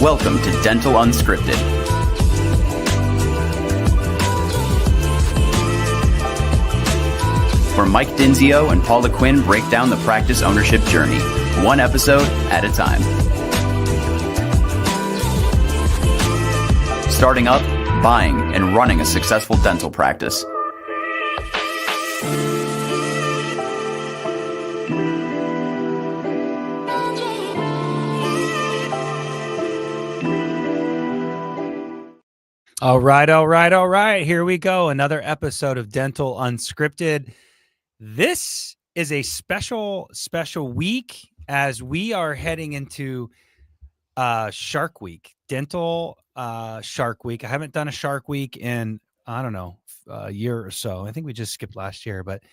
Welcome to Dental Unscripted. Where Mike Dinzio and Paula Quinn break down the practice ownership journey, one episode at a time. Starting up, buying, and running a successful dental practice. All right. Here we go. Another episode of Dental Unscripted. This is a special week as we are heading into Shark Week, Dental Shark Week. I haven't done a Shark Week in, I don't know, a year or so. I think we just skipped last year. But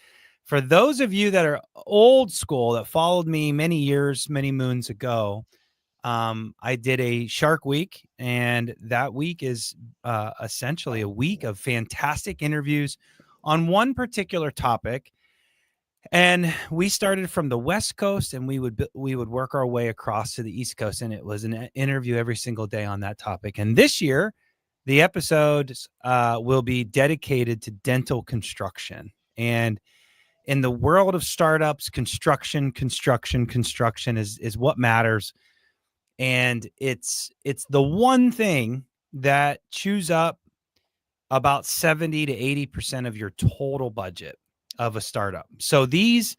for those of you that are old school, that followed me many years, many moons ago, I did a Shark Week, and that week is essentially a week of fantastic interviews on one particular topic. And we started from the West Coast, and we would work our way across to the East Coast, and it was an interview every single day on that topic. And this year, the episodes will be dedicated to dental construction. And in the world of startups, construction is what matters. And it's the one thing that chews up about 70 to 80% of your total budget of a startup. So these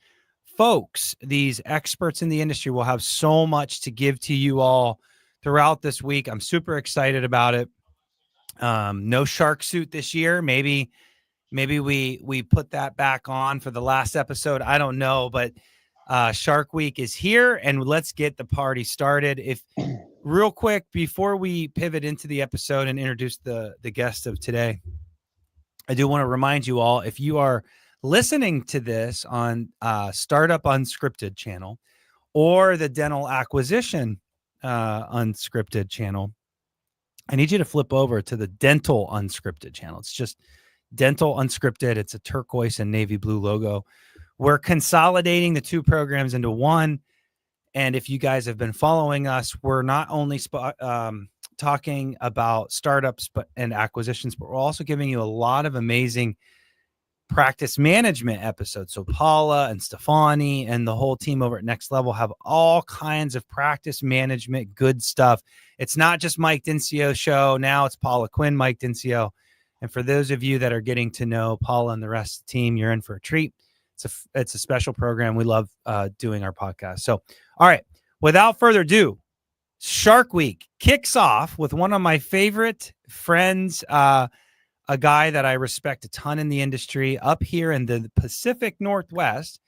folks, these experts in the industry, will have so much to give to you all throughout this week. I'm super excited about it. No shark suit this year. Maybe we put that back on for the last episode. I don't know, but Shark Week is here, and let's get the party started. If real quick, before we pivot into the episode and introduce the guest of today, I do want to remind you all, if you are listening to this on Startup Unscripted channel or the Dental Acquisition Unscripted channel, I need you to flip over to the Dental Unscripted channel. It's just Dental Unscripted. It's a turquoise and navy blue logo. We're consolidating the two programs into one. And if you guys have been following us, we're not only talking about startups and acquisitions, but we're also giving you a lot of amazing practice management episodes. So Paula and Stefani and the whole team over at Next Level have all kinds of practice management, good stuff. It's not just Mike Dinzio's show. Now it's Paula Quinn, Mike Dinzio. And for those of you that are getting to know Paula and the rest of the team, you're in for a treat. It's a special program. We love doing our podcast. So, all right, without further ado, Shark Week kicks off with one of my favorite friends, a guy that I respect a ton in the industry up here in the Pacific Northwest,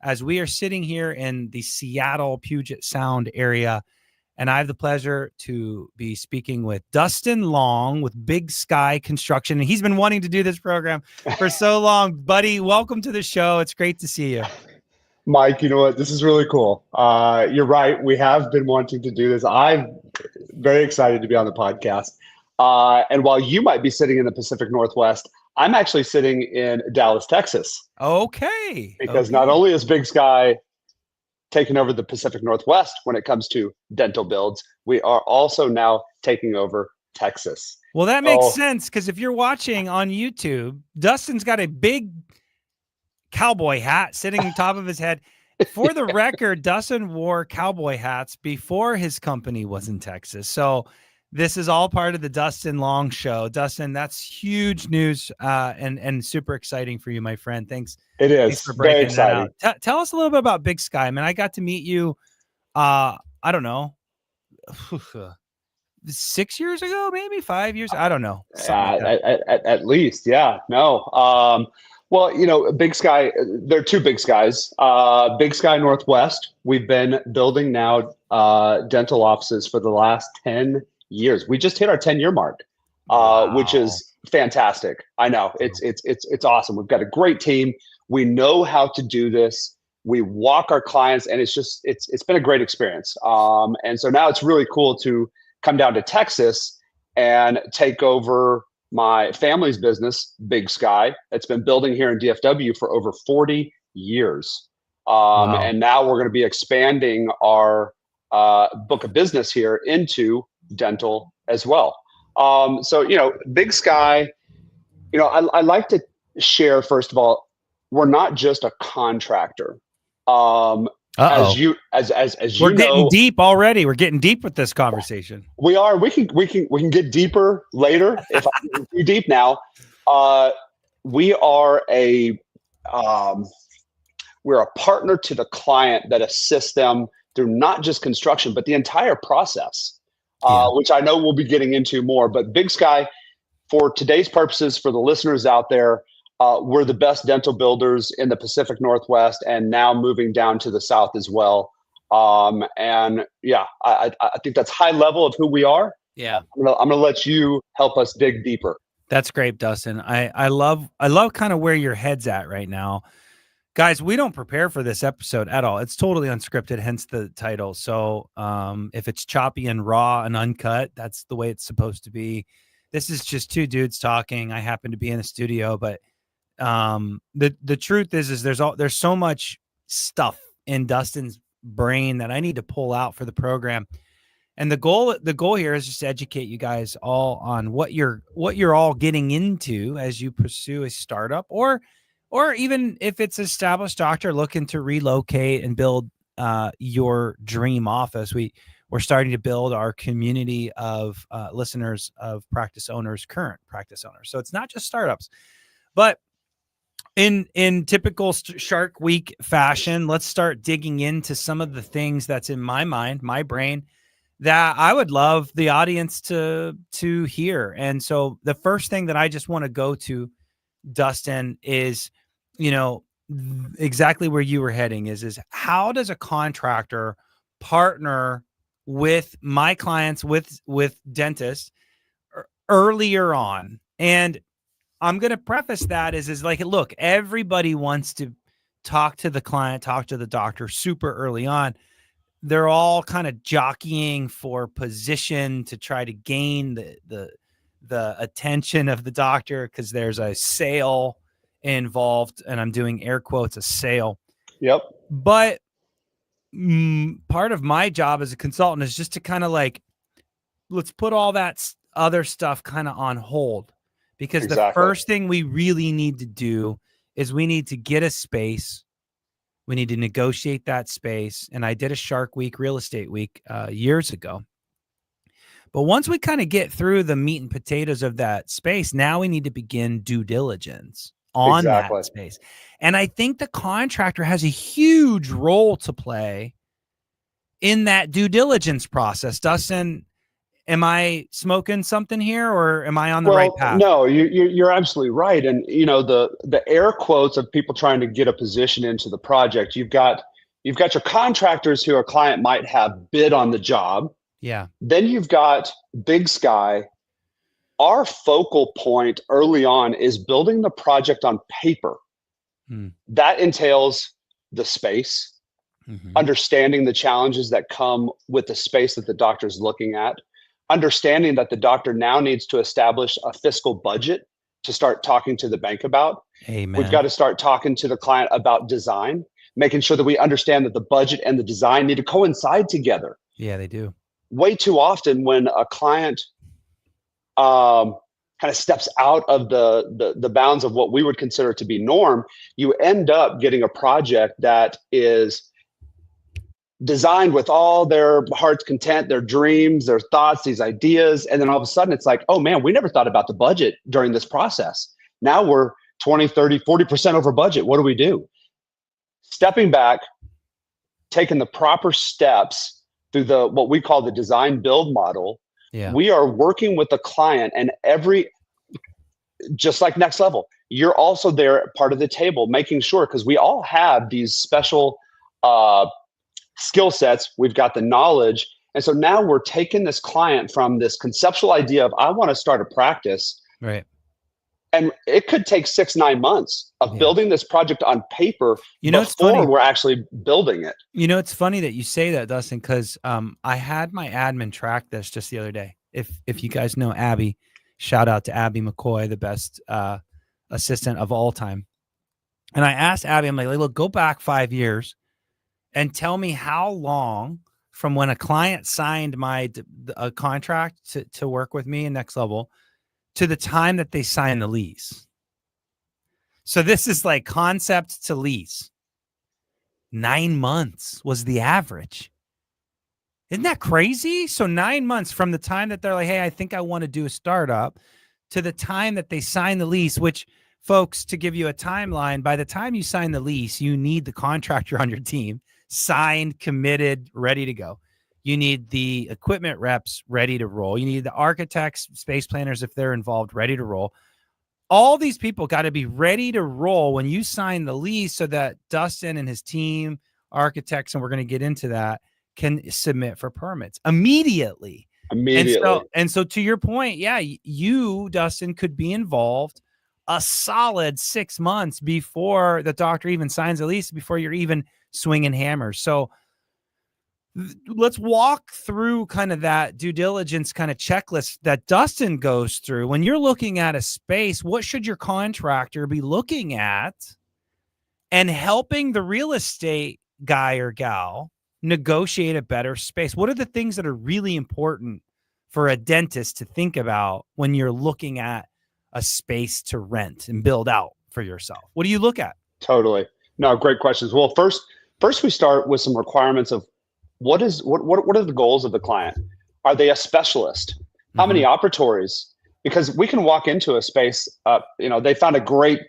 as we are sitting here in the Seattle, Puget Sound area. And I have the pleasure to be speaking with Dustin Long with Big Sky Construction. And he's been wanting to do this program for so long. Buddy, welcome to the show. It's great to see you. Mike, you know what? This is really cool. You're right. We have been wanting to do this. I'm very excited to be on the podcast. And while you might be sitting in the Pacific Northwest, I'm actually sitting in Dallas, Texas. Okay. Because not only is Big Sky taking over the Pacific Northwest when it comes to dental builds, we are also now taking over Texas. Well, that makes sense, because if you're watching on YouTube, Dustin's got a big cowboy hat sitting on top of his head. For the record, Dustin wore cowboy hats before his company was in Texas. So this is all part of the Dustin Long Show. Dustin, that's huge news and super exciting for you, my friend. Thanks. It is. Thanks for breaking very exciting. that out. Tell us a little bit about Big Sky. I mean, I got to meet you, I don't know, 6 years ago, maybe 5 years. I don't know. At least. Yeah. No. Well, you know, Big Sky, there are two Big Skies. Big Sky Northwest, we've been building now dental offices for the last 10 years. We just hit our 10-year mark, which is fantastic. I know it's awesome. We've got a great team. We know how to do this. We walk our clients, and it's been a great experience. And so now it's really cool to come down to Texas and take over my family's business, Big Sky. It's been building here in DFW for over 40 years. And now we're going to be expanding our book of business here into dental as well. So, Big Sky, I like to share, first of all, we're not just a contractor. Uh-oh. As We're you getting know, deep already. We're getting deep with this conversation. we are. We can get deeper later if I'm getting too deep now. We are we're a partner to the client that assists them through not just construction but the entire process, which I know we'll be getting into more. But Big Sky, for today's purposes, for the listeners out there, we're the best dental builders in the Pacific Northwest, and now moving down to the South as well. And yeah, I think that's high level of who we are. Yeah. I'm gonna let you help us dig deeper. That's great, Dustin. I love kind of where your head's at right now. Guys, we don't prepare for this episode at all. It's totally unscripted, hence the title. So if it's choppy and raw and uncut, that's the way it's supposed to be. This is just two dudes talking. I happen to be in the studio, but the truth is there's so much stuff in Dustin's brain that I need to pull out for the program. And the goal here is just to educate you guys all on what you're all getting into as you pursue a startup, or even if it's an established doctor looking to relocate and build your dream office. We're starting to build our community of listeners, of practice owners, current practice owners. So it's not just startups, but in typical Shark Week fashion, let's start digging into some of the things that's in my mind, my brain, that I would love the audience to hear. And so the first thing that I just want to go to, Dustin, is, exactly where you were heading is how does a contractor partner with my clients, with dentists earlier on? And I'm going to preface that is like, look, everybody wants to talk to the client, talk to the doctor super early on. They're all kind of jockeying for position to try to gain the attention of the doctor, because there's a sale involved, and I'm doing air quotes, a sale. Yep. But part of my job as a consultant is just to kind of like, let's put all that other stuff kind of on hold, because the first thing we really need to do is we need to get a space. We need to negotiate that space. And I did a Shark Week, Real Estate Week years ago. But once we kind of get through the meat and potatoes of that space, now we need to begin due diligence on that space. And I think the contractor has a huge role to play in that due diligence process. Dustin, am I smoking something here, or am I on the right path? No, you're absolutely right. And the air quotes of people trying to get a position into the project, you've got your contractors who a client might have bid on the job. Yeah. Then you've got Big Sky. Our focal point early on is building the project on paper. That entails the space, understanding the challenges that come with the space that the doctor's looking at, understanding that the doctor now needs to establish a fiscal budget to start talking to the bank about. Amen. We've got to start talking to the client about design, making sure that we understand that the budget and the design need to coincide together. Yeah, they do. Way too often when a client kind of steps out of the bounds of what we would consider to be norm, you end up getting a project that is designed with all their heart's content, their dreams, their thoughts, these ideas. And then all of a sudden it's like, oh man, we never thought about the budget during this process. Now we're 20, 30, 40% over budget. What do we do? Stepping back, taking the proper steps through what we call the design build model. Yeah. We are working with the client, and just like Next Level, you're also there at part of the table, making sure, because we all have these special skill sets. We've got the knowledge. And so now we're taking this client from this conceptual idea of, I want to start a practice. Right. And it could take 6-9 months of building this project on paper before we're actually building it. It's funny that you say that, Dustin, because I had my admin track this just the other day. If you guys know Abby, shout out to Abby McCoy, the best assistant of all time. And I asked Abby, I'm like, look, go back 5 years and tell me how long from when a client signed a contract to work with me in Next Level to the time that they sign the lease. So this is like concept to lease. 9 months was the average. Isn't that crazy? So 9 months from the time that they're like, hey, I think I want to do a startup to the time that they sign the lease, which, folks, to give you a timeline, by the time you sign the lease, you need the contractor on your team signed, committed, ready to go. You need the equipment reps ready to roll. You need the architects, space planners, if they're involved, ready to roll. All these people got to be ready to roll when you sign the lease so that Dustin and his team, architects, and we're going to get into that, can submit for permits immediately. And so to your point, yeah, you, Dustin, could be involved a solid 6 months before the doctor even signs the lease, before you're even swinging hammers. So let's walk through kind of that due diligence kind of checklist that Dustin goes through. When you're looking at a space, what should your contractor be looking at and helping the real estate guy or gal negotiate a better space? What are the things that are really important for a dentist to think about when you're looking at a space to rent and build out for yourself? What do you look at? Totally. No, great questions. Well, first we start with some requirements of what are the goals of the client? Are they a specialist? How many operatories? Because we can walk into a space, they found a great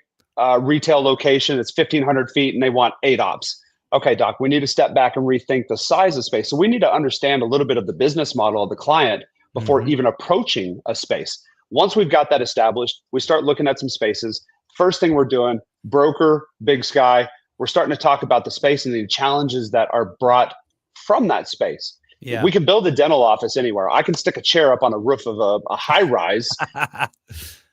retail location. It's 1,500 feet and they want 8 ops. Okay, doc, we need to step back and rethink the size of space. So we need to understand a little bit of the business model of the client before even approaching a space. Once we've got that established, we start looking at some spaces. First thing we're doing, broker, Big Sky, we're starting to talk about the space and the challenges that are brought from that space. Yeah. We can build a dental office anywhere. I can stick a chair up on a roof of a high rise.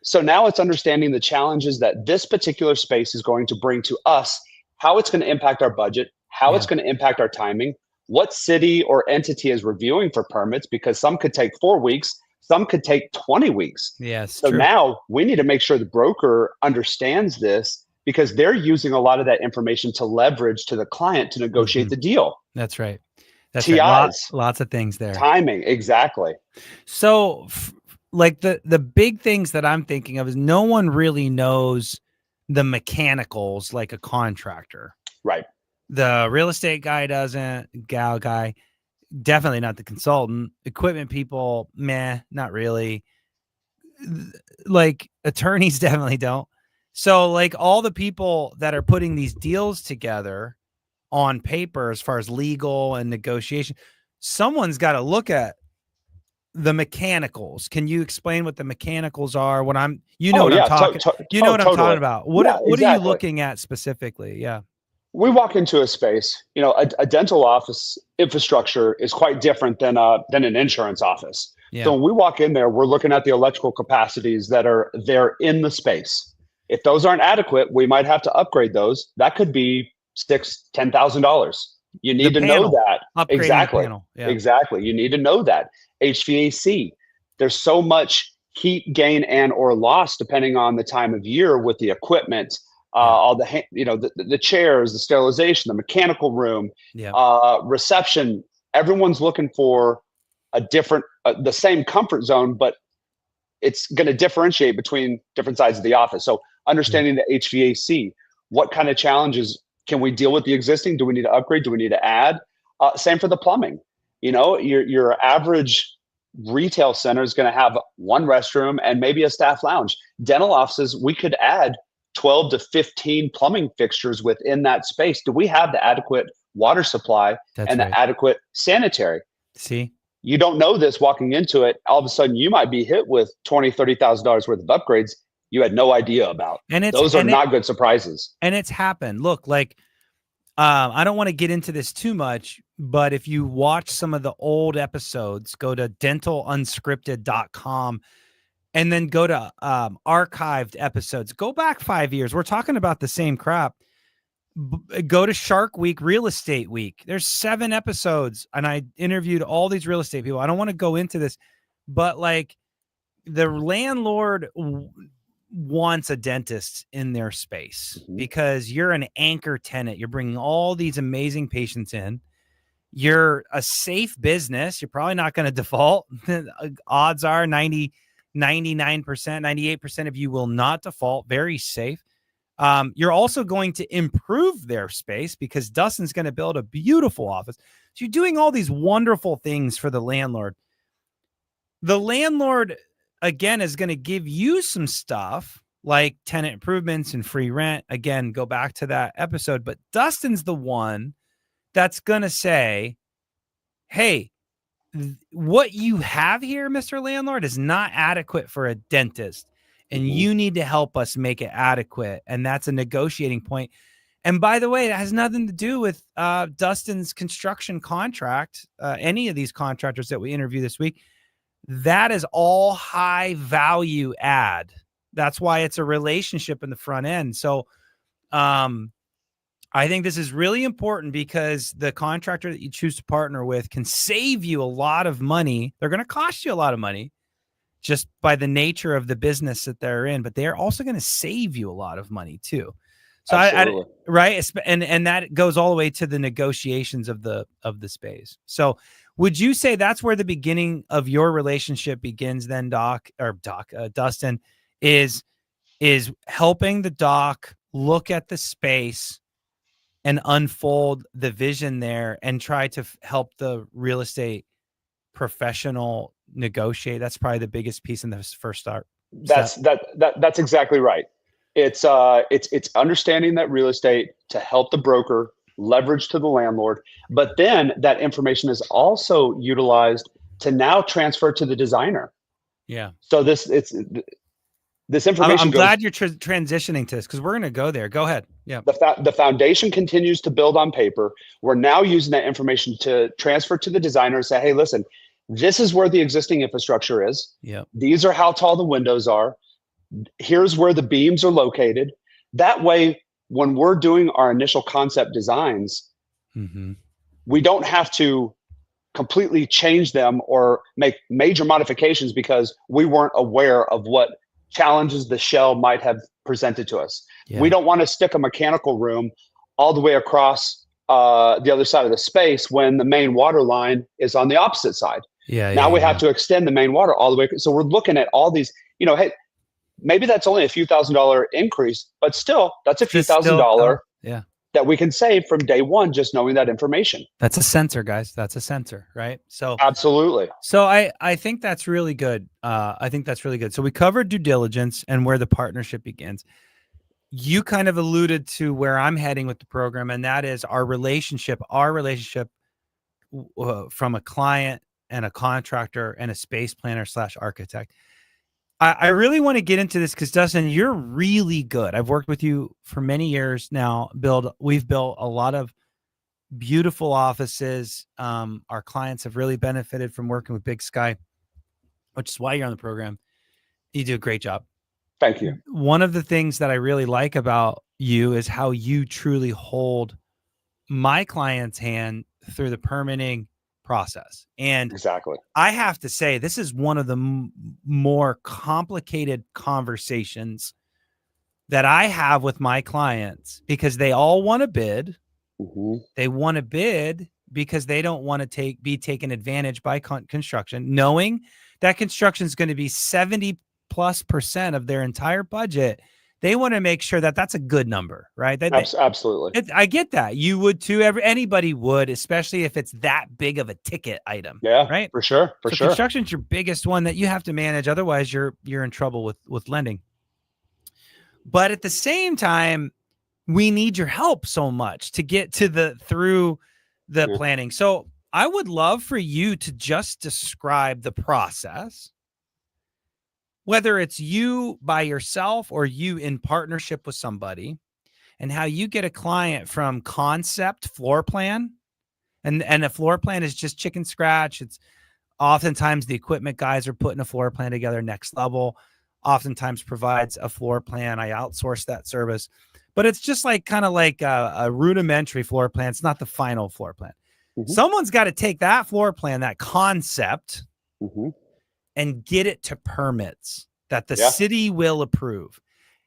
So now it's understanding the challenges that this particular space is going to bring to us, how it's going to impact our budget, how it's going to impact our timing, what city or entity is reviewing for permits, because some could take 4 weeks, some could take 20 weeks. Yes. So now we need to make sure the broker understands this, because they're using a lot of that information to leverage to the client to negotiate the deal. That's right. That's TIs, right. Lots of things there. Timing, exactly. So like the big things that I'm thinking of is no one really knows the mechanicals like a contractor. Right. The real estate guy doesn't, gal guy, definitely not the consultant. Equipment people, meh, not really. Like attorneys definitely don't. So like all the people that are putting these deals together on paper as far as legal and negotiation, someone's got to look at the mechanicals. Can you explain what the mechanicals are? What I'm talking about. What are you looking at specifically? Yeah. We walk into a space, a dental office infrastructure is quite different than an insurance office. Yeah. So when we walk in there, we're looking at the electrical capacities that are there in the space. If those aren't adequate, we might have to upgrade those. That could be $10,000. You need to know that. Exactly. Yeah. Exactly. You need to know that. HVAC. There's so much heat gain and or loss depending on the time of year with the equipment, all the chairs, the sterilization, the mechanical room, reception. Everyone's looking for a different, the same comfort zone, but it's going to differentiate between different sides of the office. So understanding the HVAC, what kind of challenges can we deal with the existing? Do we need to upgrade? Do we need to add? Same for the plumbing. Your average retail center is going to have one restroom and maybe a staff lounge. Dental offices, we could add 12 to 15 plumbing fixtures within that space. Do we have the adequate water supply the adequate sanitary? See, you don't know this walking into it. All of a sudden you might be hit with $20,000, $30,000 worth of upgrades you had no idea about. And those are not good surprises. And it's happened. Look, like, I don't want to get into this too much, but if you watch some of the old episodes, go to dentalunscripted.com and then go to archived episodes. Go back 5 years. We're talking about the same crap. Go to Shark Week, Real Estate Week. There's 7 episodes, and I interviewed all these real estate people. I don't want to go into this, but like the landlord wants a dentist in their space because you're an anchor tenant. You're bringing all these amazing patients in, You're a safe business. You're probably not going to default. Odds are 99%, 98% of you will not default. Very safe. You're also going to improve their space because Dustin's going to build a beautiful office. So you're doing all these wonderful things for the landlord. The landlord, again, is going to give you some stuff like tenant improvements and free rent. Again, go back to that episode. But Dustin's the one that's going to say, hey, what you have here, Mr. Landlord, is not adequate for a dentist. And you need to help us make it adequate. And that's a negotiating point. And by the way, it has nothing to do with Dustin's construction contract. Any of these contractors that we interview this week, that is all high value add. That's why it's a relationship in the front end. So I think this is really important because the contractor that you choose to partner with can save you a lot of money. They're going to cost you a lot of money just by the nature of the business that they're in, but they're also going to save you a lot of money too. So right. And that goes all the way to the negotiations of the space. So would you say that's where the beginning of your relationship begins then, Dustin, is helping the doc look at the space and unfold the vision there and try to help the real estate professional negotiate? That's probably the biggest piece in the first start. That's exactly right. It's understanding that real estate to help the broker leverage to the landlord, but then that information is also utilized to now transfer to the designer. Yeah. So this information. I'm glad you're transitioning to this because we're going to go there. Go ahead. Yeah. The foundation continues to build on paper. We're now using that information to transfer to the designer and say, hey, listen, this is where the existing infrastructure is. Yeah. These are how tall the windows are. Here's where the beams are located. That way, when we're doing our initial concept designs, we don't have to completely change them or make major modifications because we weren't aware of what challenges the shell might have presented to us. Yeah. We don't want to stick a mechanical room all the way across the other side of the space when the main water line is on the opposite side. Now we have to extend the main water all the way. So we're looking at all these, hey, maybe that's only a few $1,000 increase, but still that's a few $1,000 that we can save from day one, just knowing that information. That's a sensor, guys. That's a sensor, right? So absolutely. So I think that's really good. So we covered due diligence and where the partnership begins. You kind of alluded to where I'm heading with the program, and that is our relationship from a client and a contractor and a space planner / architect. I really want to get into this because, Dustin, you're really good. I've worked with you for many years now. We've built a lot of beautiful offices. Our clients have really benefited from working with Big Sky, which is why you're on the program. You do a great job. Thank you. One of the things that I really like about you is how you truly hold my client's hand through the permitting process. And exactly, I have to say, this is one of the more complicated conversations that I have with my clients because they all want to bid. They want to bid because they don't want to be taken advantage by construction, knowing that construction is going to be 70+% of their entire budget. They want to make sure that that's a good number, right? Absolutely. I get that. You would too. Anybody would, especially if it's that big of a ticket item. Yeah, right. For sure. Construction's your biggest one that you have to manage. Otherwise, you're in trouble with lending. But at the same time, we need your help so much to get to through the planning. So I would love for you to just describe the process, whether it's you by yourself or you in partnership with somebody, and how you get a client from concept floor plan. And a floor plan is just chicken scratch. It's oftentimes the equipment guys are putting a floor plan together. Next Level oftentimes provides a floor plan. I outsource that service, but it's just kind of like a rudimentary floor plan. It's not the final floor plan. Someone's got to take that floor plan, that concept, and get it to permits that the city will approve.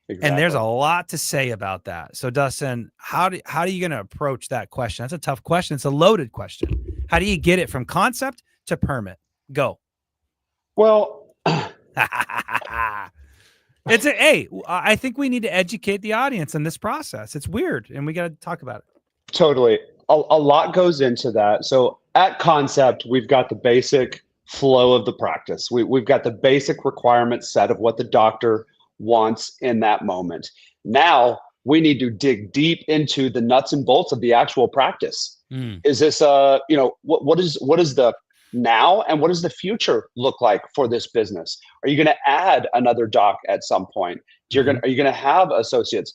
Exactly. And there's a lot to say about that. So Dustin, how are you going to approach that question? That's a tough question. It's a loaded question. How do you get it from concept to permit? Go. Well, I think we need to educate the audience in this process. It's weird, and we got to talk about it. totally. A lot goes into that. So at concept, we've got the basic flow of the practice. We've got the basic requirement set of what the doctor wants in that moment. Now we need to dig deep into the nuts and bolts of the actual practice. Is this what is the now and what does the future look like for this business? Are you going to add another doc at some point? Are you going to have associates?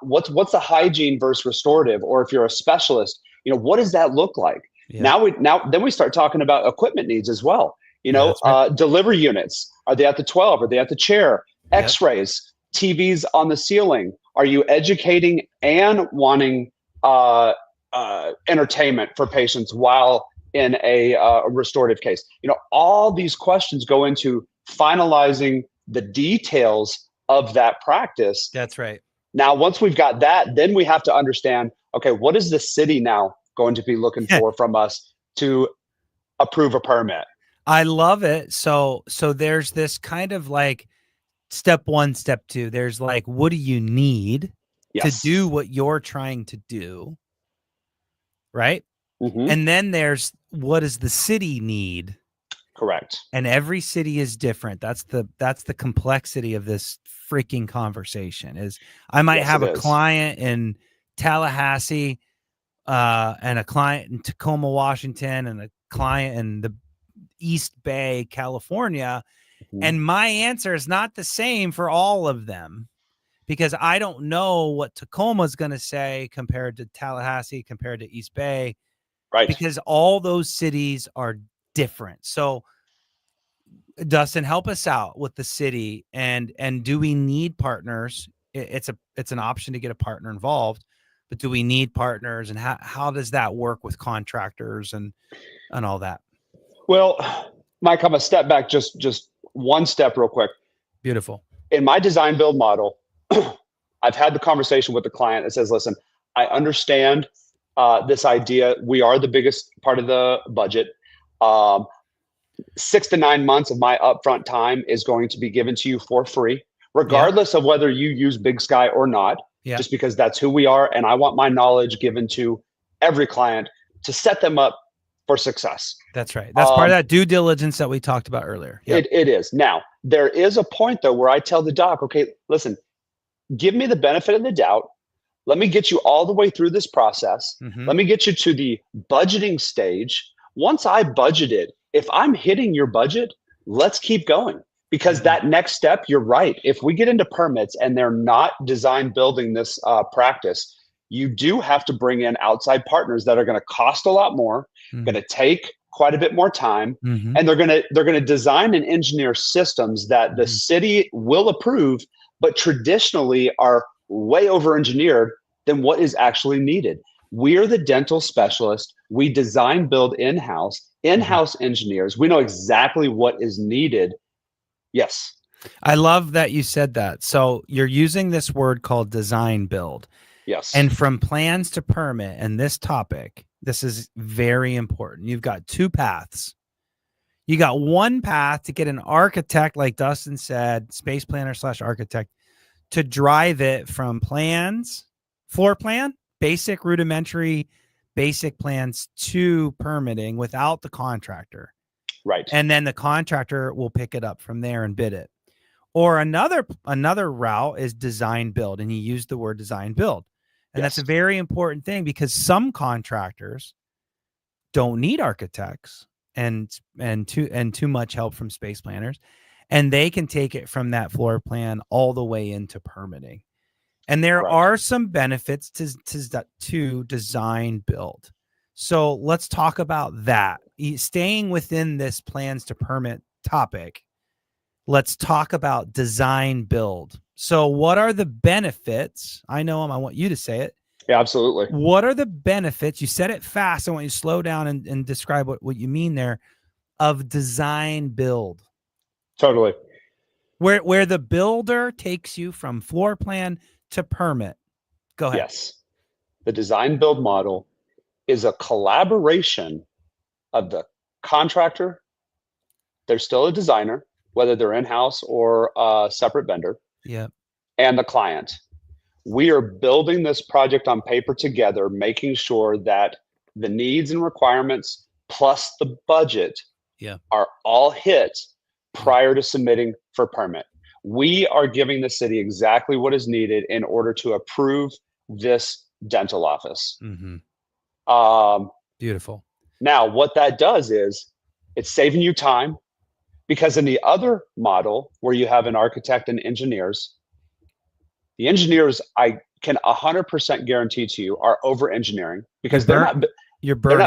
What's the hygiene versus restorative? Or if you're a specialist, what does that look like? Yeah. Then we start talking about equipment needs as well. Right. Delivery units. Are they at the 12? Are they at the chair? X-rays, TVs on the ceiling. Are you educating and wanting entertainment for patients while in a restorative case? All these questions go into finalizing the details of that practice. That's right. Now, once we've got that, then we have to understand, okay, what is the city now going to be looking for from us to approve a permit? I love it. So there's this kind of like step one, step two. There's like, what do you need to do what you're trying to do? Right. Mm-hmm. And then there's, what does the city need? Correct. And every city is different. That's the complexity of this freaking conversation. Is I might have a client in Tallahassee, and a client in Tacoma, Washington, and a client in the East Bay, California. Mm-hmm. And my answer is not the same for all of them, because I don't know what Tacoma is going to say compared to Tallahassee, compared to East Bay. Right. Because all those cities are different. So Dustin, help us out with the city, and do we need partners? It's an option to get a partner involved, but do we need partners, and how does that work with contractors and all that? Well, Mike, I'm a step back, just one step real quick. Beautiful. In my design build model, I've had the conversation with the client that says, listen, I understand this idea. We are the biggest part of the budget. 6 to 9 months of my upfront time is going to be given to you for free, regardless of whether you use Big Sky or not, just because that's who we are. And I want my knowledge given to every client to set them up for success. That's right. That's part of that due diligence that we talked about earlier. Yep. It is. Now, there is a point, though, where I tell the doc, okay, listen, give me the benefit of the doubt. Let me get you all the way through this process. Mm-hmm. Let me get you to the budgeting stage. Once I budgeted, if I'm hitting your budget, let's keep going, because that next step, you're right. If we get into permits and they're not design building this practice, you do have to bring in outside partners that are going to cost a lot more, going to take quite a bit more time, and they're going to design and engineer systems that the city will approve, but traditionally are way over engineered than what is actually needed. We're the dental specialist. We design, build in-house engineers. We know exactly what is needed. Yes. I love that you said that. So you're using this word called design build. Yes. And from plans to permit, and this topic, this is very important. You've got two paths. You got one path to get an architect, like Dustin said, space planner / architect, to drive it from plans, floor plan, basic rudimentary basic plans, to permitting without the contractor. Right. And then the contractor will pick it up from there and bid it. Or another route is design build. And he used the word design build. And that's a very important thing, because some contractors don't need architects and too much help from space planners. And they can take it from that floor plan all the way into permitting. And there are some benefits to design build. So let's talk about that. Staying within this plans to permit topic, let's talk about design build. So what are the benefits? I know them. I want you to say it. Yeah, absolutely. What are the benefits? You said it fast. I want you to slow down and describe what you mean there, of design build. Totally. where the builder takes you from floor plan to permit. Go ahead. Yes. The design build model is a collaboration of the contractor. They're still a designer, whether they're in-house or a separate vendor, Yep. and the client. We are building this project on paper together, making sure that the needs and requirements plus the budget are all hit prior to submitting for permit. We are giving the city exactly what is needed in order to approve this dental office. Beautiful. Now, what that does is it's saving you time, because in the other model where you have an architect and engineers, the engineers, I can 100% guarantee to you, are over engineering because they're not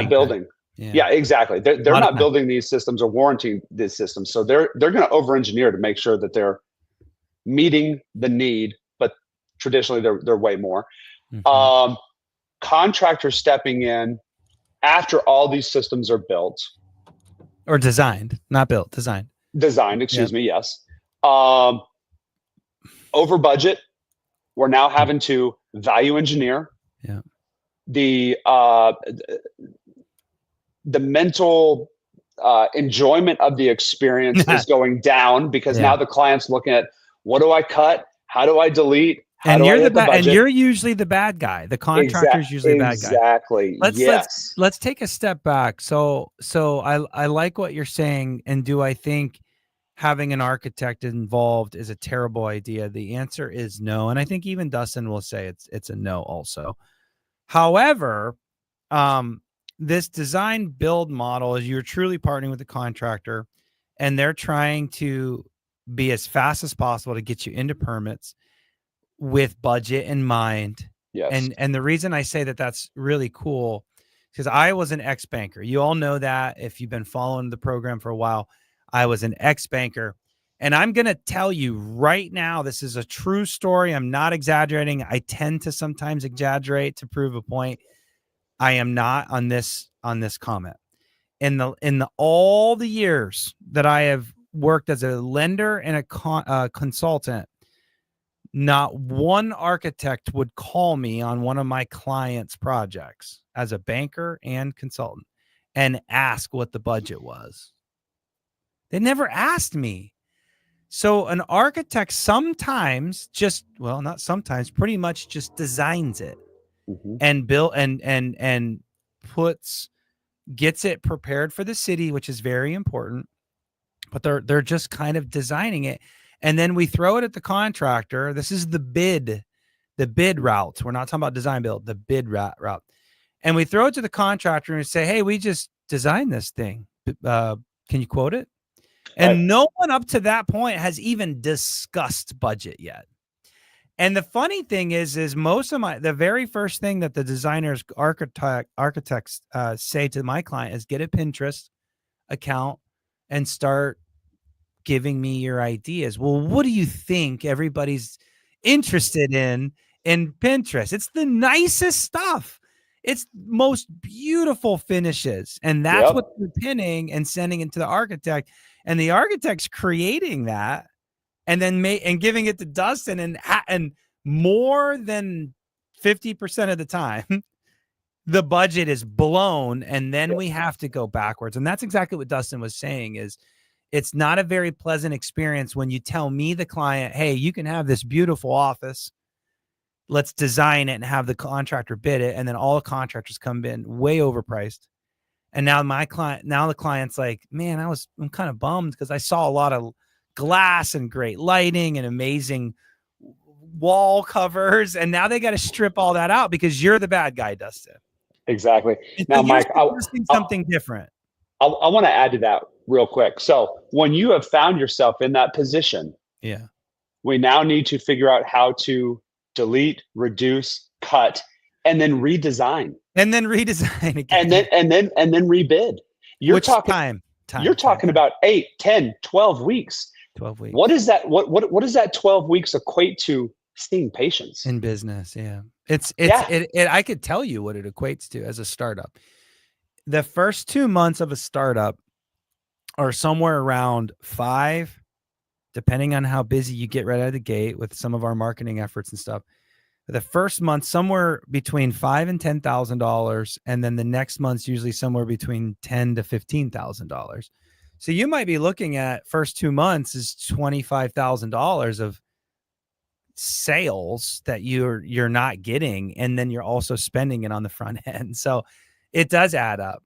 building. Yeah, exactly. They're not building these systems or warranting these systems. So they're going to over engineer to make sure that they're meeting the need, but traditionally they're way more. Contractors stepping in after all these systems are built. Or designed, not built, designed. Designed, excuse me, yes. Over budget, we're now having to value engineer. Yeah. The mental enjoyment of the experience is going down because now the client's looking at, what do I cut? How do I delete? And you're usually the bad guy. The contractor's usually the bad guy. Exactly. Let's take a step back. So I like what you're saying. And do I think having an architect involved is a terrible idea? The answer is no. And I think even Dustin will say it's a no also. However, this design build model is you're truly partnering with the contractor, and they're trying to be as fast as possible to get you into permits with budget in mind. Yes. And the reason I say that that's really cool, because I was an ex-banker. You all know that if you've been following the program for a while. I was an ex-banker. And I'm going to tell you right now, this is a true story. I'm not exaggerating. I tend to sometimes exaggerate to prove a point. I am not on this comment. In all the years that I have worked as a lender and a consultant, not one architect would call me on one of my clients' projects as a banker and consultant and ask what the budget was. They never asked me. So an architect sometimes not sometimes, pretty much just designs it and build and gets it prepared for the city, which is very important. But they're just kind of designing it. And then we throw it at the contractor. This is the bid route. We're not talking about design build, the bid route. And we throw it to the contractor and say, hey, we just designed this thing. Can you quote it? And no one up to that point has even discussed budget yet. And the funny thing is the very first thing that the designers, architects say to my client is get a Pinterest account and start giving me your ideas. Well, what do you think everybody's interested in Pinterest? It's the nicest stuff. It's most beautiful finishes. And that's what they're pinning and sending it to the architect. And the architect's creating that and then giving it to Dustin, and more than 50% of the time, the budget is blown. And then we have to go backwards. And that's exactly what Dustin was saying is it's not a very pleasant experience when you tell me, the client, hey, you can have this beautiful office. Let's design it and have the contractor bid it. And then all the contractors come in way overpriced. And now the client's like, man, I'm kind of bummed because I saw a lot of glass and great lighting and amazing wall covers. And now they got to strip all that out because you're the bad guy, Dustin. Exactly. And now, so Mike, something different. I want to add to that real quick. So when you have found yourself in that position, we now need to figure out how to delete, reduce, cut, and then redesign. And then redesign again. And then rebid. You're talking about 8, 10, 12 weeks. 12 weeks. What is that? What does that 12 weeks equate to seeing patients in business? Yeah. I could tell you what it equates to as a startup. The first 2 months of a startup are somewhere around 5 depending on how busy you get right out of the gate with some of our marketing efforts and stuff, the first month somewhere between $5,000 and $10,000, and then the next month's usually somewhere between $10,000 to $15,000. So you might be looking at first 2 months is $25,000 of sales that you're not getting, and then you're also spending it on the front end. So it does add up.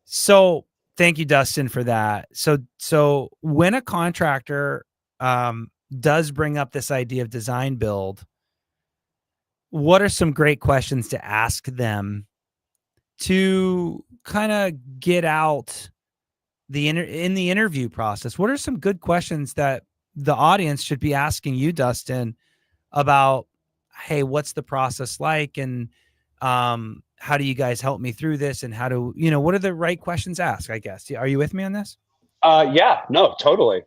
So thank you, Dustin, for that. So when a contractor does bring up this idea of design build, what are some great questions to ask them to kind of get out in the interview process? What are some good questions that the audience should be asking you, Dustin, about, hey, what's the process like? And how do you guys help me through this? And how do, what are the right questions to ask, I guess? Are you with me on this? Yeah, no, totally.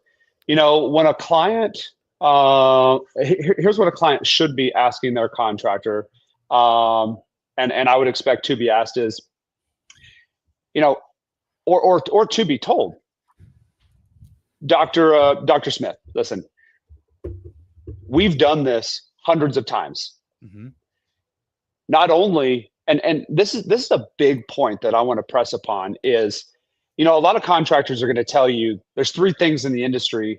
When a client, here's what a client should be asking their contractor. And I would expect to be asked is, or to be told, Dr. Smith, listen, we've done this hundreds of times. Mm-hmm. Not only, and this is a big point that I want to press upon is, a lot of contractors are going to tell you there's 3 things in the industry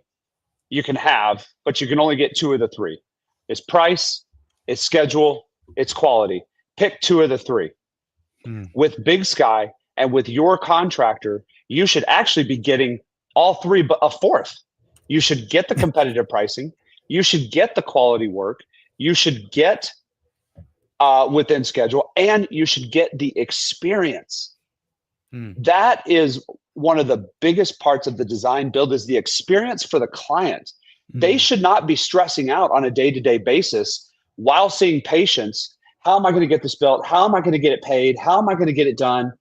you can have, but you can only get 2 of the 3. It's price, it's schedule, it's quality. Pick 2 of the 3. With Big Sky and with your contractor, you should actually be getting all 3, but a 4th. You should get the competitive pricing. You should get the quality work. You should get within schedule, and you should get the experience. That is one of the biggest parts of the design build is the experience for the client. They should not be stressing out on a day-to-day basis while seeing patients. How am I going to get this built? How am I going to get it paid? How am I going to get it done?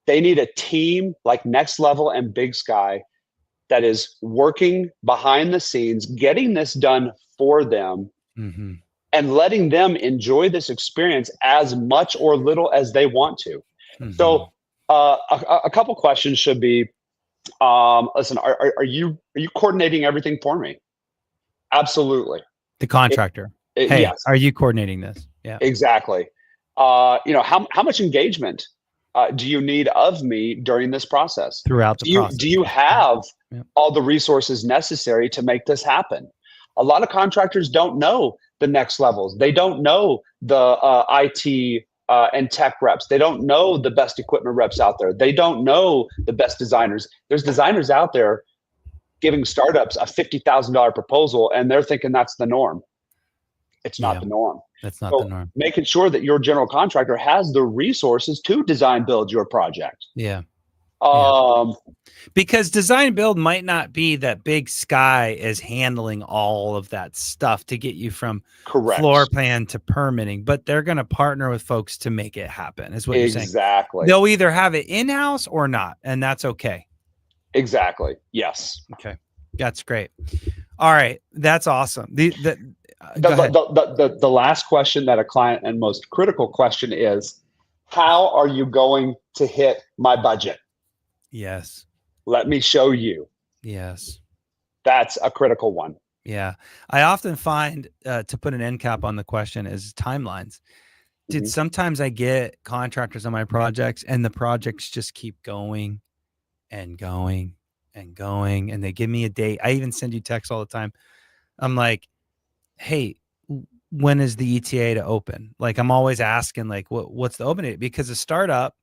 They need a team like Next Level and Big Sky that is working behind the scenes, getting this done for them, and letting them enjoy this experience as much or little as they want to. So a couple questions should be, listen, are you coordinating everything for me? Absolutely. The contractor. Hey, yes. Are you coordinating this? Yeah, exactly. How much engagement do you need of me during this process? Throughout the process. Do you have all the resources necessary to make this happen? A lot of contractors don't know the next levels. They don't know the IT and tech reps. They don't know the best equipment reps out there. They don't know the best designers. There's designers out there giving startups a $50,000 proposal, and they're thinking that's the norm. It's not the norm. That's not the norm. Making sure that your general contractor has the resources to design build your project. Yeah. Because design build might not be that Big Sky is handling all of that stuff to get you from floor plan to permitting, but they're going to partner with folks to make it happen, is what you're saying. Exactly. They'll either have it in-house or not, and that's okay. Exactly. Yes. Okay. That's great. All right. That's awesome. The last question that a client and most critical question is, how are you going to hit my budget? Yes. Let me show you. Yes. That's a critical one. Yeah. I often find to put an end cap on the question is timelines. Dude, sometimes I get contractors on my projects and the projects just keep going and going and going. And they give me a date. I even send you texts all the time. I'm like, hey, when is the ETA to open? Like, I'm always asking, like, what's the open date? Because a startup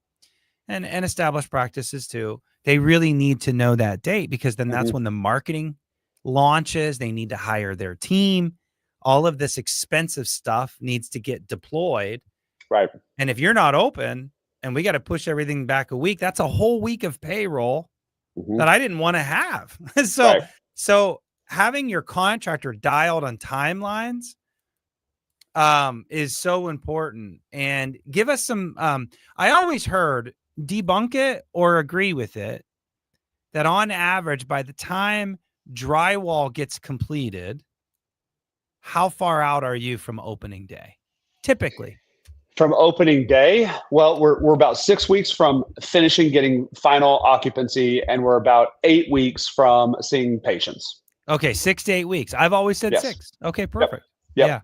and established practices too, they really need to know that date, because then that's when the marketing launches. They need to hire their team. All of this expensive stuff needs to get deployed. Right. And if you're not open and we got to push everything back a week, that's a whole week of payroll that I didn't want to have. So having your contractor dialed on timelines is so important. And give us some, I always heard, debunk it or agree with it, that on average, by the time drywall gets completed, how far out are you from opening day? Typically. From opening day, well, we're about 6 weeks from finishing getting final occupancy, and we're about 8 weeks from seeing patients. Okay, 6 to 8 weeks. I've always said Yes. 6. Okay, perfect. Yep. Yeah.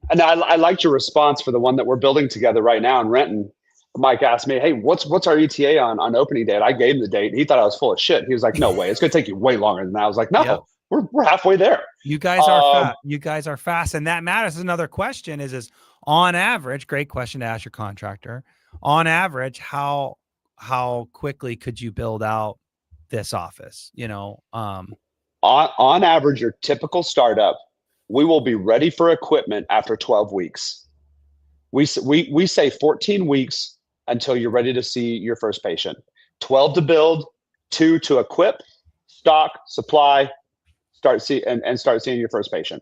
And I liked your response for the one that we're building together right now in Renton. Mike asked me, "Hey, what's our ETA on opening date?" I gave him the date. He thought I was full of shit. He was like, "No way, it's going to take you way longer than that." I was like, "No, Yep. we're halfway there." You guys are fast. You guys are fast, and that matters. Another question is on average, great question to ask your contractor. On average, how quickly could you build out this office? On average, your typical startup, we will be ready for equipment after 12 weeks. We say 14 weeks until you're ready to see your first patient. 12 to build, 2 to equip, stock, supply, start seeing your first patient.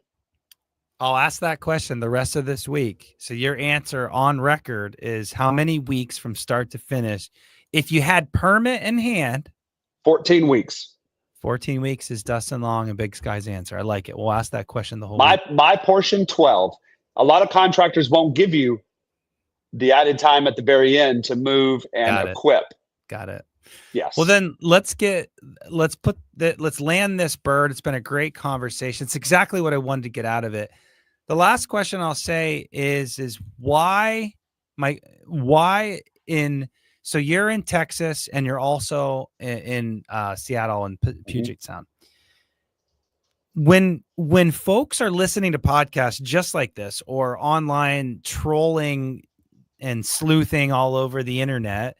I'll ask that question the rest of this week. So your answer on record is how many weeks from start to finish? If you had permit in hand, 14 weeks. 14 weeks is Dustin Long and Big Sky's answer. I like it. We'll ask that question the whole week. My portion, 12. A lot of contractors won't give you the added time at the very end to move and equip. Got it. Yes. Well, then let's land this bird. It's been a great conversation. It's exactly what I wanted to get out of it. The last question I'll say is why so you're in Texas and you're also in Seattle and Puget Sound. When folks are listening to podcasts just like this or online trolling and sleuthing all over the internet,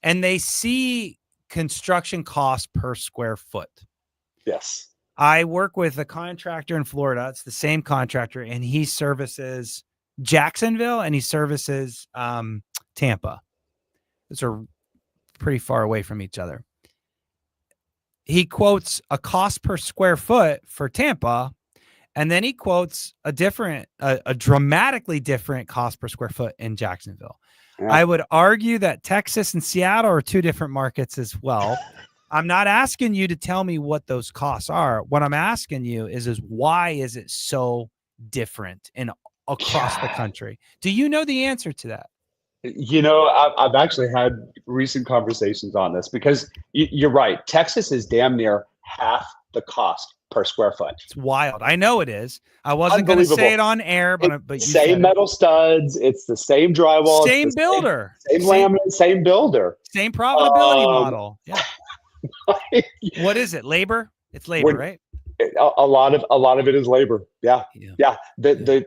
and they see construction costs per square foot. Yes. I work with a contractor in Florida. It's the same contractor, and he services Jacksonville and he services Tampa. Those are pretty far away from each other. He quotes a cost per square foot for Tampa, and then he quotes a dramatically different cost per square foot in Jacksonville. Yeah. I would argue that Texas and Seattle are two different markets as well. I'm not asking you to tell me what those costs are. What I'm asking you is why is it so different across the country? Do you know the answer to that? I've actually had recent conversations on this because you're right. Texas is damn near half the cost per square foot. It's wild. I know it is. I wasn't going to say it on air, but you same metal studs. It's the same drywall. Same builder. Same laminate. Same builder. Same profitability model. Yeah. What is it? Labor? It's labor, right? A lot of it is labor. Yeah. The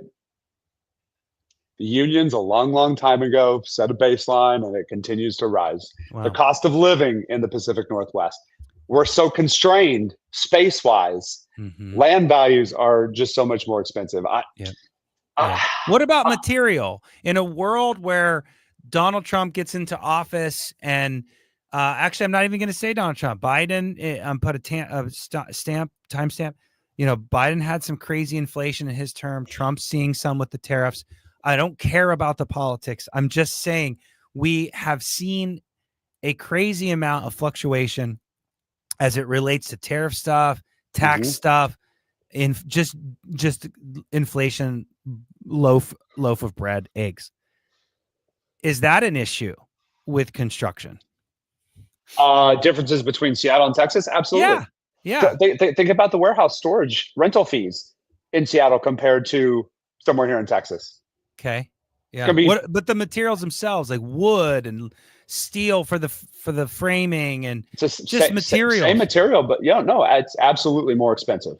unions a long time ago set a baseline, and it continues to rise. Wow. The cost of living in the Pacific Northwest. We're so constrained space-wise. Mm-hmm. Land values are just so much more expensive. What about material? In a world where Donald Trump gets into office and actually, I'm not even going to say Donald Trump. Biden put a timestamp. Biden had some crazy inflation in his term. Trump's seeing some with the tariffs. I don't care about the politics. I'm just saying we have seen a crazy amount of fluctuation as it relates to tariff stuff, tax stuff, in just inflation, loaf of bread, eggs. Is that an issue with construction? Differences between Seattle and Texas? Absolutely. Yeah. Think about the warehouse storage rental fees in Seattle compared to somewhere here in Texas. Okay. Yeah. But the materials themselves, like wood and steel for the framing and just material. Same material, but it's absolutely more expensive.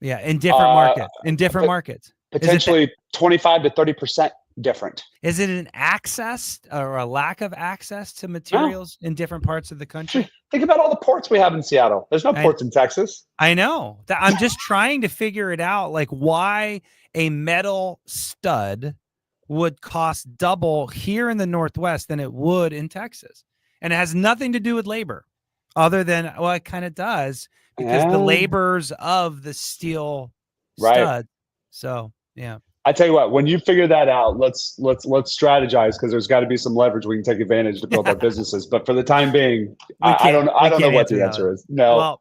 Yeah, in different markets. Potentially 25 to 30% different. Is it an access or a lack of access to materials in different parts of the country? Think about all the ports we have in Seattle. There's no ports in Texas. I know. I'm just trying to figure it out, like why a metal stud would cost double here in the Northwest than it would in Texas. And it has nothing to do with labor other than, it kind of does because the labors of the steel stud. So, yeah. I tell you what, when you figure that out, let's strategize because there's got to be some leverage we can take advantage to build our businesses. But for the time being, I don't know what the answer is. No.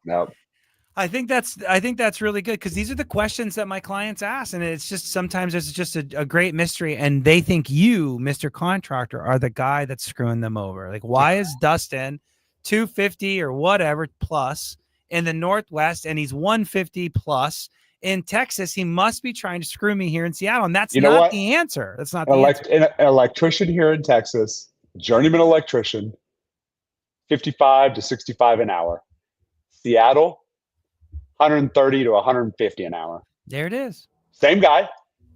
I think that's really good because these are the questions that my clients ask, and it's just sometimes it's just a great mystery, and they think you, Mr. Contractor, are the guy that's screwing them over. Like, why is Dustin 250 or whatever plus in the Northwest, and he's 150 plus in Texas? He must be trying to screw me here in Seattle, and that's not the answer. That's not the answer. An electrician here in Texas, journeyman electrician, 55 to 65 an hour. Seattle, 130 to 150 an hour. There it is. Same guy,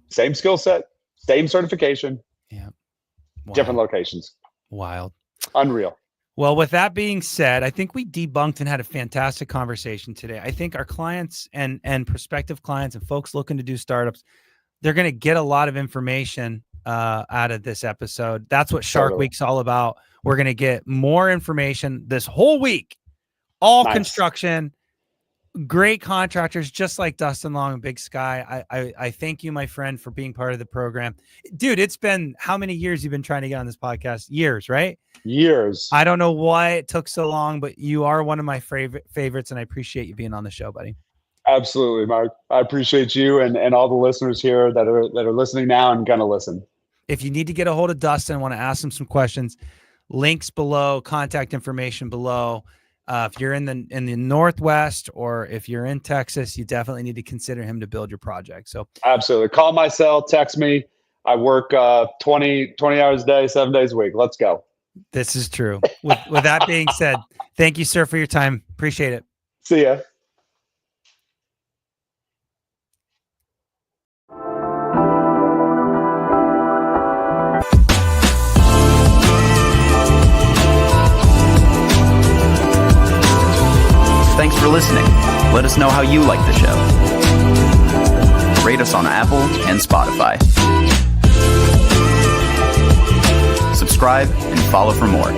same skill set, same certification. Yeah. Wow. Different locations. Wild. Unreal. Well, with that being said, I think we debunked and had a fantastic conversation today. I think our clients and prospective clients and folks looking to do startups, they're going to get a lot of information out of this episode. That's what Shark Week's all about. We're going to get more information this whole week. All construction, great contractors, just like Dustin Long and Big Sky. I thank you, my friend, for being part of the program. Dude, it's been how many years you've been trying to get on this podcast? Years, right? Years. I don't know why it took so long, but you are one of my favorites, and I appreciate you being on the show, buddy. Absolutely, Mark. I appreciate you and all the listeners here that are listening now and going to listen. If you need to get a hold of Dustin, want to ask him some questions, links below, contact information below. If you're in the Northwest or if you're in Texas, you definitely need to consider him to build your project. So absolutely. Call my cell, text me. I work 20 hours a day, 7 days a week. Let's go. This is true. With that being said, thank you, sir, for your time. Appreciate it. See ya. Thanks for listening. Let us know how you like the show. Rate us on Apple and Spotify. Subscribe and follow for more.